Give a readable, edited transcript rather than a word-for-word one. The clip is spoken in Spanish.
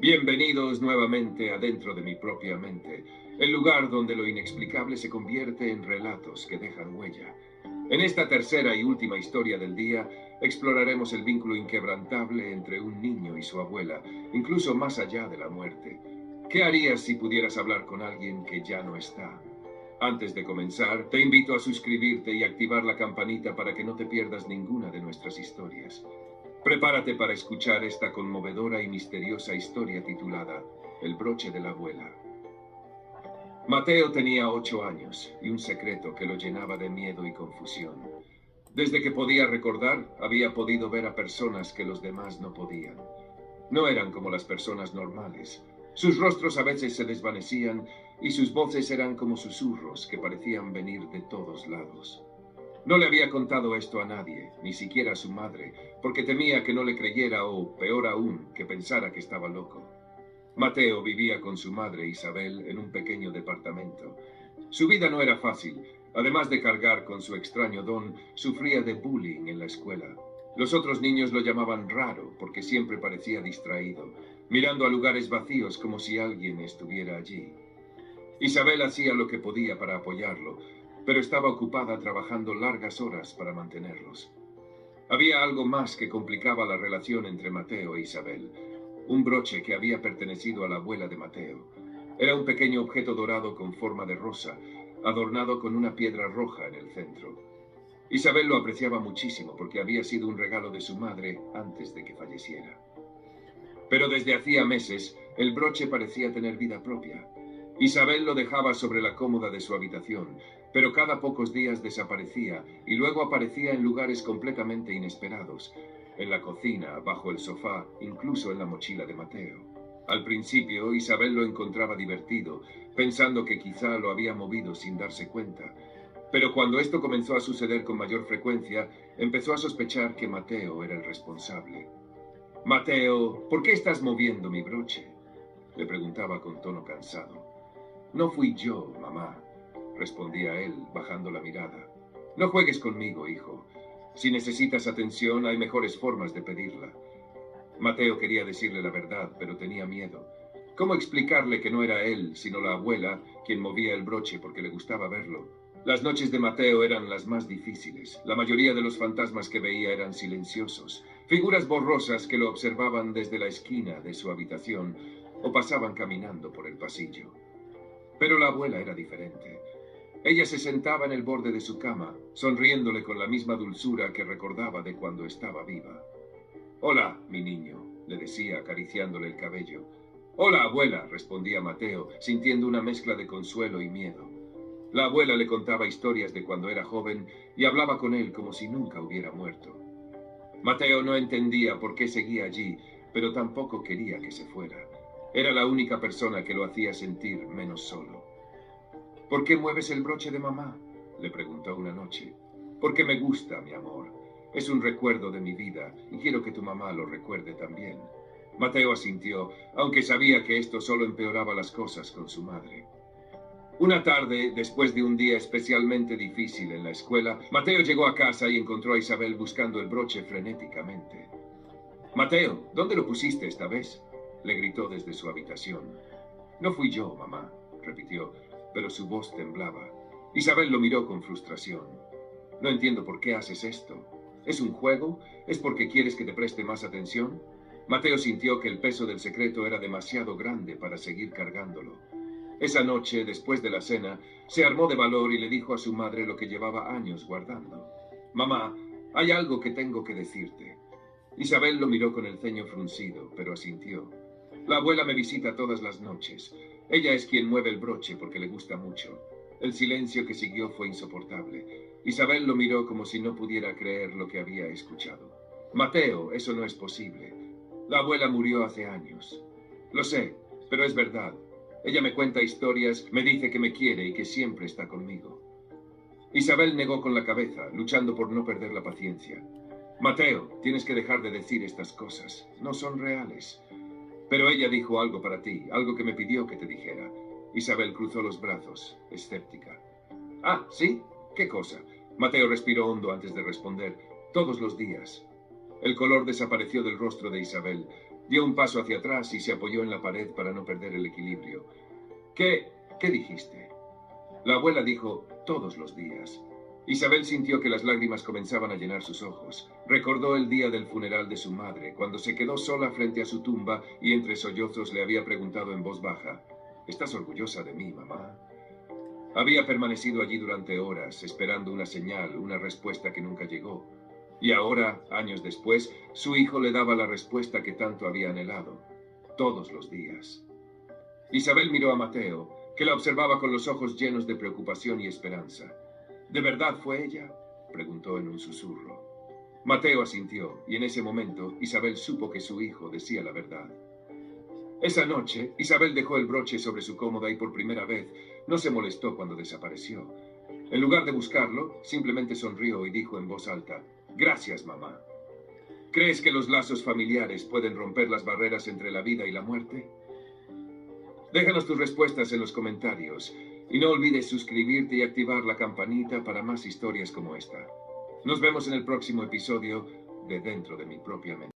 Bienvenidos nuevamente adentro de mi propia mente, el lugar donde lo inexplicable se convierte en relatos que dejan huella. En esta tercera y última historia del día, exploraremos el vínculo inquebrantable entre un niño y su abuela, incluso más allá de la muerte. ¿Qué harías si pudieras hablar con alguien que ya no está? Antes de comenzar, te invito a suscribirte y activar la campanita para que no te pierdas ninguna de nuestras historias. Prepárate para escuchar esta conmovedora y misteriosa historia titulada El broche de la abuela. Mateo tenía 8 años y un secreto que lo llenaba de miedo y confusión. Desde que podía recordar, había podido ver a personas que los demás no podían. No eran como las personas normales. Sus rostros a veces se desvanecían y sus voces eran como susurros que parecían venir de todos lados. No le había contado esto a nadie, ni siquiera a su madre, porque temía que no le creyera o, peor aún, que pensara que estaba loco. Mateo vivía con su madre Isabel en un pequeño departamento. Su vida no era fácil. Además de cargar con su extraño don, sufría de bullying en la escuela. Los otros niños lo llamaban raro porque siempre parecía distraído, mirando a lugares vacíos como si alguien estuviera allí. Isabel hacía lo que podía para apoyarlo, pero estaba ocupada trabajando largas horas para mantenerlos. Había algo más que complicaba la relación entre Mateo e Isabel. Un broche que había pertenecido a la abuela de Mateo. Era un pequeño objeto dorado con forma de rosa, adornado con una piedra roja en el centro. Isabel lo apreciaba muchísimo porque había sido un regalo de su madre antes de que falleciera. Pero desde hacía meses, el broche parecía tener vida propia. Isabel lo dejaba sobre la cómoda de su habitación, pero cada pocos días desaparecía y luego aparecía en lugares completamente inesperados, en la cocina, bajo el sofá, incluso en la mochila de Mateo. Al principio, Isabel lo encontraba divertido, pensando que quizá lo había movido sin darse cuenta. Pero cuando esto comenzó a suceder con mayor frecuencia, empezó a sospechar que Mateo era el responsable. «Mateo, ¿por qué estás moviendo mi broche?», le preguntaba con tono cansado. «No fui yo, mamá», respondía él, bajando la mirada. «No juegues conmigo, hijo. Si necesitas atención, hay mejores formas de pedirla». Mateo quería decirle la verdad, pero tenía miedo. ¿Cómo explicarle que no era él, sino la abuela, quien movía el broche porque le gustaba verlo? Las noches de Mateo eran las más difíciles. La mayoría de los fantasmas que veía eran silenciosos, figuras borrosas que lo observaban desde la esquina de su habitación o pasaban caminando por el pasillo. Pero la abuela era diferente. Ella se sentaba en el borde de su cama, sonriéndole con la misma dulzura que recordaba de cuando estaba viva. «Hola, mi niño», le decía acariciándole el cabello. «Hola, abuela», respondía Mateo, sintiendo una mezcla de consuelo y miedo. La abuela le contaba historias de cuando era joven y hablaba con él como si nunca hubiera muerto. Mateo no entendía por qué seguía allí, pero tampoco quería que se fuera. Era la única persona que lo hacía sentir menos solo. «¿Por qué mueves el broche de mamá?», le preguntó una noche. «Porque me gusta, mi amor. Es un recuerdo de mi vida y quiero que tu mamá lo recuerde también». Mateo asintió, aunque sabía que esto solo empeoraba las cosas con su madre. Una tarde, después de un día especialmente difícil en la escuela, Mateo llegó a casa y encontró a Isabel buscando el broche frenéticamente. «Mateo, ¿dónde lo pusiste esta vez?», le gritó desde su habitación. «No fui yo, mamá», repitió, pero su voz temblaba. Isabel lo miró con frustración. «No entiendo por qué haces esto. ¿Es un juego? ¿Es porque quieres que te preste más atención?». Mateo sintió que el peso del secreto era demasiado grande para seguir cargándolo. Esa noche, después de la cena, se armó de valor y le dijo a su madre lo que llevaba años guardando. «Mamá, hay algo que tengo que decirte». Isabel lo miró con el ceño fruncido, pero asintió. «La abuela me visita todas las noches. Ella es quien mueve el broche porque le gusta mucho». El silencio que siguió fue insoportable. Isabel lo miró como si no pudiera creer lo que había escuchado. «Mateo, eso no es posible. La abuela murió hace años». «Lo sé, pero es verdad. Ella me cuenta historias, me dice que me quiere y que siempre está conmigo». Isabel negó con la cabeza, luchando por no perder la paciencia. «Mateo, tienes que dejar de decir estas cosas. No son reales». «Pero ella dijo algo para ti, algo que me pidió que te dijera». Isabel cruzó los brazos, escéptica. «Ah, ¿sí? ¿Qué cosa?». Mateo respiró hondo antes de responder. «Todos los días». El color desapareció del rostro de Isabel. Dio un paso hacia atrás y se apoyó en la pared para no perder el equilibrio. ¿Qué dijiste? La abuela dijo, todos los días. Isabel sintió que las lágrimas comenzaban a llenar sus ojos. Recordó el día del funeral de su madre, cuando se quedó sola frente a su tumba y entre sollozos le había preguntado en voz baja, ¿estás orgullosa de mí, mamá? Había permanecido allí durante horas, esperando una señal, una respuesta que nunca llegó. Y ahora, años después, su hijo le daba la respuesta que tanto había anhelado. Todos los días. Isabel miró a Mateo, que la observaba con los ojos llenos de preocupación y esperanza. ¿De verdad fue ella?, preguntó en un susurro. Mateo asintió, y en ese momento Isabel supo que su hijo decía la verdad. Esa noche, Isabel dejó el broche sobre su cómoda y por primera vez no se molestó cuando desapareció. En lugar de buscarlo, simplemente sonrió y dijo en voz alta, «Gracias, mamá». ¿Crees que los lazos familiares pueden romper las barreras entre la vida y la muerte? Déjanos tus respuestas en los comentarios y no olvides suscribirte y activar la campanita para más historias como esta. Nos vemos en el próximo episodio de Dentro de mi propia mente.